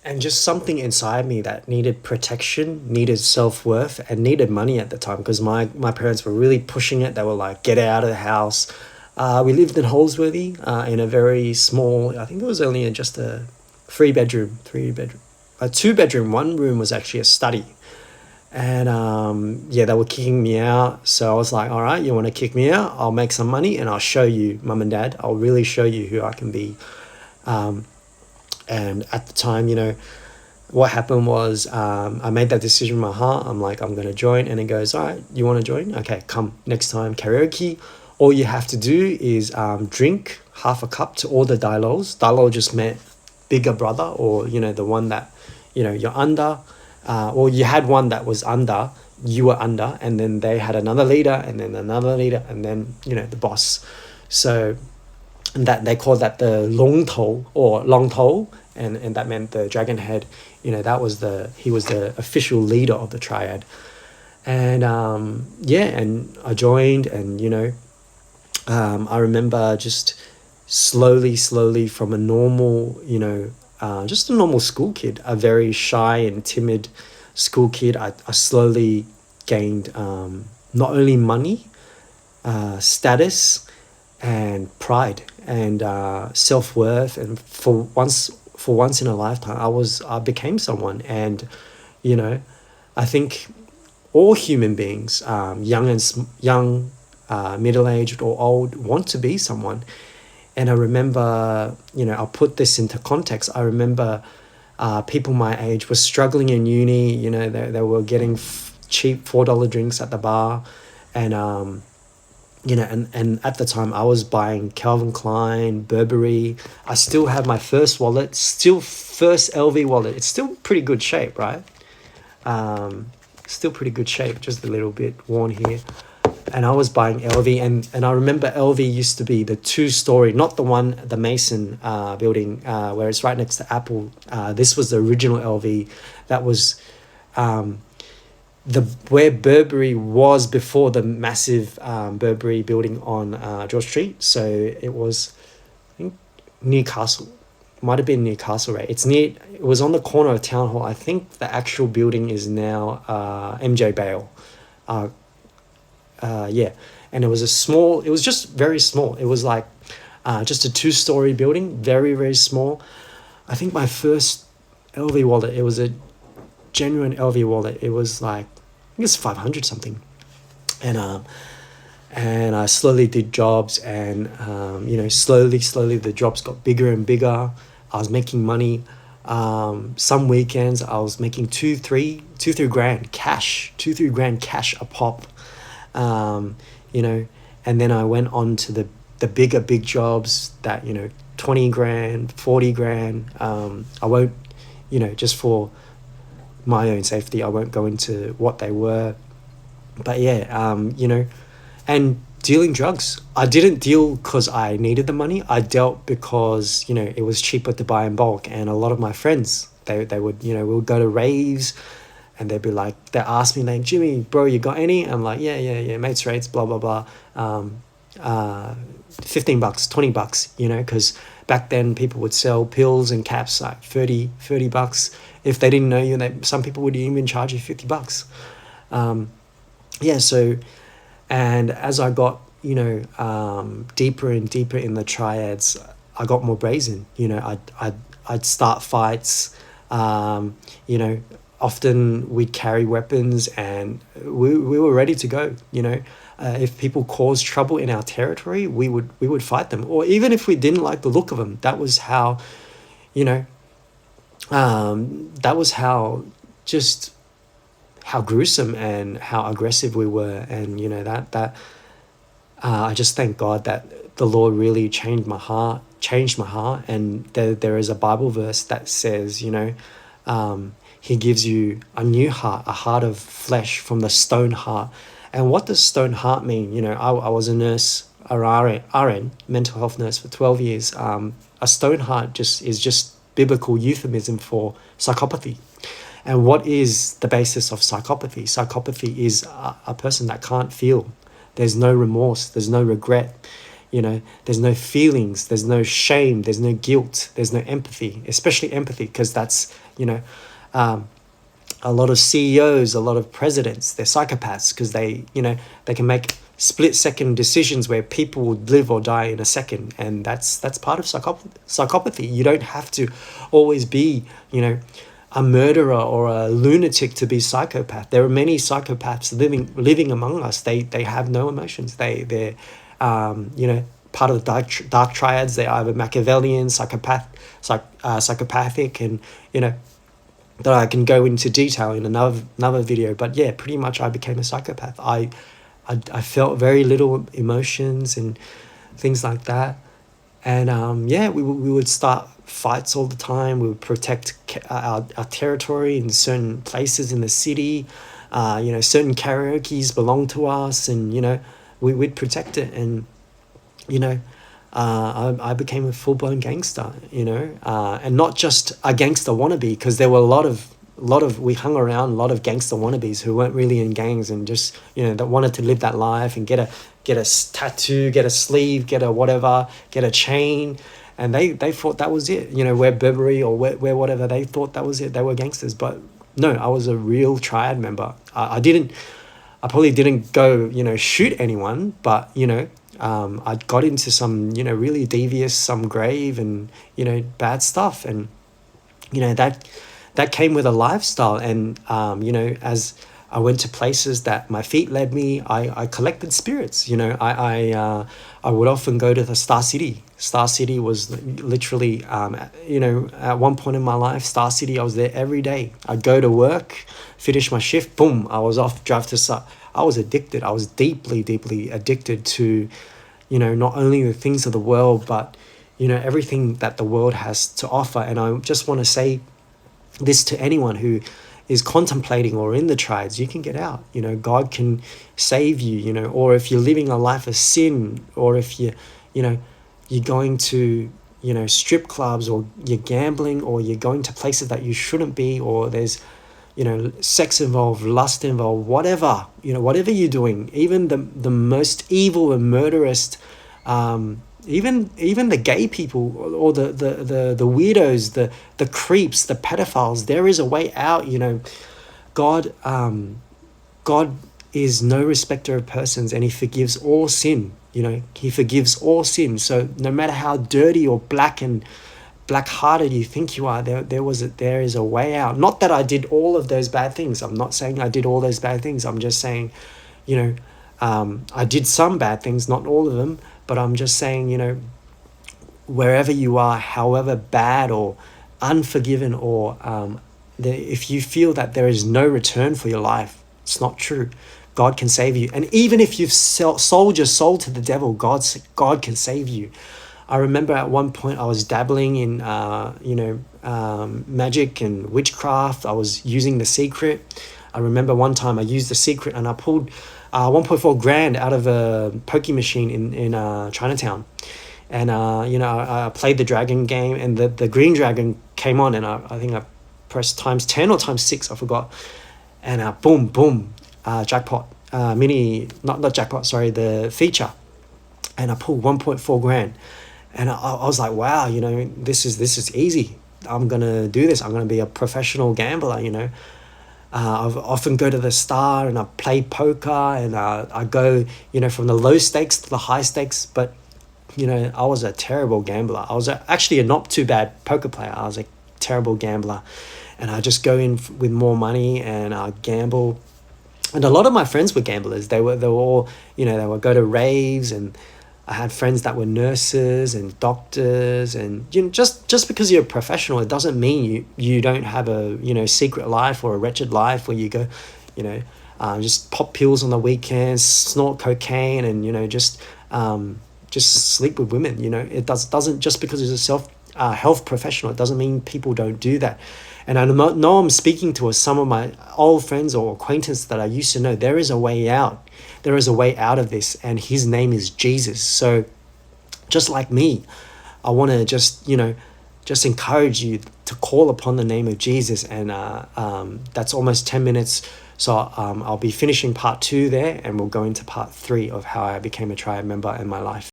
and just something inside me that needed protection, needed self-worth, and needed money at the time, because my parents were really pushing it. They were like, get out of the house. We lived in Holsworthy, in a very small, I think it was only just a three bedroom, a two-bedroom. One room was actually a study. And yeah, they were kicking me out. So I was like, all right, you want to kick me out? I'll make some money and I'll show you, mum and dad. I'll really show you who I can be. And at the time, what happened was, I made that decision in my heart. I'm like, I'm going to join. And it goes, all right, you want to join? Okay, come next time, karaoke. All you have to do is drink half a cup to all the dialogues. Dialogue just meant bigger brother, or, the one that, you're under. Or you had one that was under, you were under, and then they had another leader, and then another leader, and then, the boss. So that they called that the long toe or long toe, and that meant the dragon head. He was the official leader of the triad. And yeah, and I joined, and I remember just slowly from a normal, just a normal school kid, a very shy and timid school kid, I slowly gained not only money, status, and pride, and self-worth. And for once in a lifetime, I became someone. And I think all human beings, young, middle-aged or old, want to be someone. And I remember, I'll put this into context. I remember people my age were struggling in uni. They were getting cheap $4 drinks at the bar. And and at the time I was buying Calvin Klein, Burberry. I still have my first wallet, first LV wallet. It's still pretty good shape, right? Still pretty good shape, just a little bit worn here. And I was buying LV, and I remember LV used to be the 2-story, not the Mason building, where it's right next to Apple. This was the original LV. That was where Burberry was before the massive Burberry building on George Street. So it was, I think, Newcastle. Might have been Newcastle, right? It was on the corner of Town Hall. I think the actual building is now MJ Bale. Yeah. And it was just very small. It was like just a 2-story building, very, very small. I think my first LV wallet, it was a genuine LV wallet. It was like, I think it's 500 something. And I slowly did jobs, and slowly the jobs got bigger and bigger. I was making money. Some weekends I was making 2-3 grand cash, 2-3 grand cash a pop. And then I went on to the big jobs that, 20 grand, 40 grand. I won't, just for my own safety, I won't go into what they were. But yeah, and dealing drugs. I didn't deal because I needed the money. I dealt because, it was cheaper to buy in bulk. And a lot of my friends, they would, we would go to raves, and they'd be like, they ask me like, Jimmy, bro, you got any? I'm like, yeah, mates rates, blah, blah, blah. $15, $20, because back then people would sell pills and caps like $30. If they didn't know you, some people would even charge you $50. Yeah, so, and as I got, deeper and deeper in the triads, I got more brazen. I'd start fights, often we'd carry weapons, and we were ready to go. If people caused trouble in our territory, we would fight them. Or even if we didn't like the look of them, that was how, how gruesome and how aggressive we were. And I just thank God that the Lord really changed my heart. And there is a Bible verse that says, He gives you a new heart, a heart of flesh from the stone heart. And what does stone heart mean? I was a nurse, a RN, mental health nurse for 12 years. A stone heart is just biblical euphemism for psychopathy. And what is the basis of psychopathy? Psychopathy is a person that can't feel. There's no remorse. There's no regret. there's no feelings, there's no shame, there's no guilt, there's no empathy, especially empathy, because that's, a lot of CEOs, a lot of presidents, they're psychopaths because they can make split-second decisions where people would live or die in a second, and that's part of psychopathy. You don't have to always be, a murderer or a lunatic to be psychopath. There are many psychopaths living among us. They have no emotions. They're part of the dark triads. They're either Machiavellian, psychopathic, and that I can go into detail in another video. But yeah, pretty much I became a psychopath. I felt very little emotions and things like that. And we would start fights all the time. We would protect our territory in certain places in the city. Certain karaokes belong to us, and we'd protect it. And I became a full-blown gangster, and not just a gangster wannabe, because there were a lot of we hung around a lot of gangster wannabes who weren't really in gangs, and just that wanted to live that life and get a tattoo, get a sleeve, get a whatever, get a chain, and they thought that was it. Wear Burberry or wear whatever. They thought that was it. They were gangsters. But no, I was a real Triad member. I probably didn't go shoot anyone, but I got into some really devious, some grave, and bad stuff, and that came with a lifestyle. And as I went to places that my feet led me, I collected spirits. I would often go to the Star City. Star City was literally at one point in my life, Star City, I was there every day. I'd go to work, finish my shift, boom, I was off, drive to Star. I was addicted. I was deeply, deeply addicted to, not only the things of the world, but, everything that the world has to offer. And I just want to say this to anyone who is contemplating or in the triads: you can get out. God can save you, or if you're living a life of sin, or if you're going to, strip clubs, or you're gambling, or you're going to places that you shouldn't be, or there's, sex involved, lust involved, whatever, whatever you're doing, even the most evil and murderous, even the gay people, or the weirdos, the creeps, the pedophiles, there is a way out. God is no respecter of persons, and he forgives all sin. He forgives all sin. So no matter how dirty or black-hearted you think you are, there is a way out. Not that I did all of those bad things. I'm not saying I did all those bad things. I'm just saying, I did some bad things, not all of them, but I'm just saying, wherever you are, however bad or unforgiven, or if you feel that there is no return for your life, it's not true. God can save you. And even if you've sold your soul to the devil, God can save you. I remember at one point I was dabbling in, magic and witchcraft. I was using The Secret. I remember one time I used The Secret and I pulled 1.4 grand out of a pokie machine in Chinatown. And, I played the dragon game, and the green dragon came on, and I think I pressed times 10 or times 6, I forgot. And boom, boom, jackpot, not jackpot, sorry, the feature. And I pulled 1.4 grand. And I was like, wow, this is easy. I'm going to do this. I'm going to be a professional gambler, I've often go to the Star and I play poker, and I go, from the low stakes to the high stakes. But, I was a terrible gambler. I was actually a not too bad poker player. I was a terrible gambler. And I just go in with more money and I gamble. And a lot of my friends were gamblers. They were all, they would go to raves, and I had friends that were nurses and doctors, and just because you're a professional, it doesn't mean you don't have a secret life or a wretched life where you go, just pop pills on the weekends, snort cocaine, and just sleep with women. It doesn't just because it's a health professional, it doesn't mean people don't do that. And I know I'm speaking to some of my old friends or acquaintances that I used to know. There is a way out. There is a way out of this, and his name is Jesus. So just like me, I want to just encourage you to call upon the name of Jesus. And that's almost 10 minutes. So I'll be finishing part 2 there, and we'll go into part 3 of how I became a Triad member in my life.